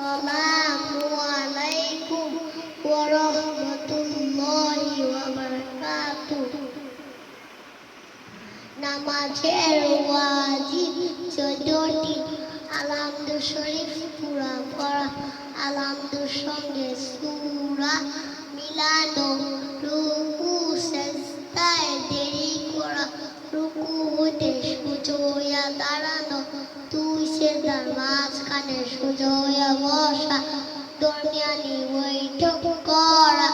আসসালামু আলাইকুম ওয়া রাহমাতুল্লাহি ওয়া বারাকাতুহু। নামাজের ওয়াজিব 14টি। আলহামদু শরীফ পুরা পড়া, আলহামদুর সঙ্গে সূরা মিলানো, রুকু সেজদায় দেরি করা, রুকু হতে সোজা হইয়া দাঁড়ানো, দুই সেজদার মাঝখানে সোজা হইয়া বসা, দরমিয়ানি বৈঠক করা,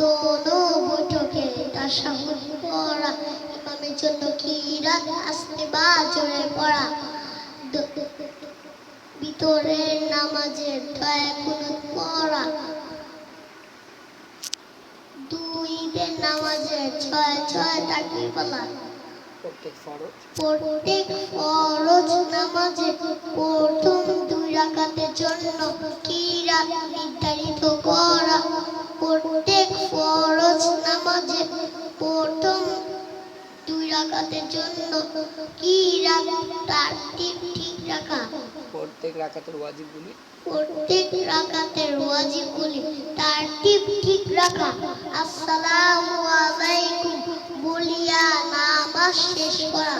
দোনো বৈঠকে তাশাহুদ করা, ইমামের জন্য কিরাত আস্তে বা জোরে পড়া, ভিতরের নামাজের দোয়া কুনুত পড়া, দুই ঈদের নামাজে 6 তাকবীর বলা, প্রত্যেক ফরজ নামাজে প্রথম 2 রাকাতের জন্য কিরাত নির্ধারিত করা, প্রত্যেক ফরজ নামাজে প্রথম 2 রাকাতের জন্য কিরাত তারতিব ঠিক রাখা, প্রত্যেক রাকাতের ওয়াজিবগুলি তারতিব ঠিক রাখা, আসসালামু আলাইকুম বলিয়া নামাজ শেষ করা,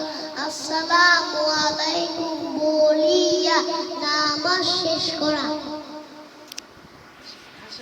আসসালামু আলাইকুম বলিয়া নামাজ শেষ করা।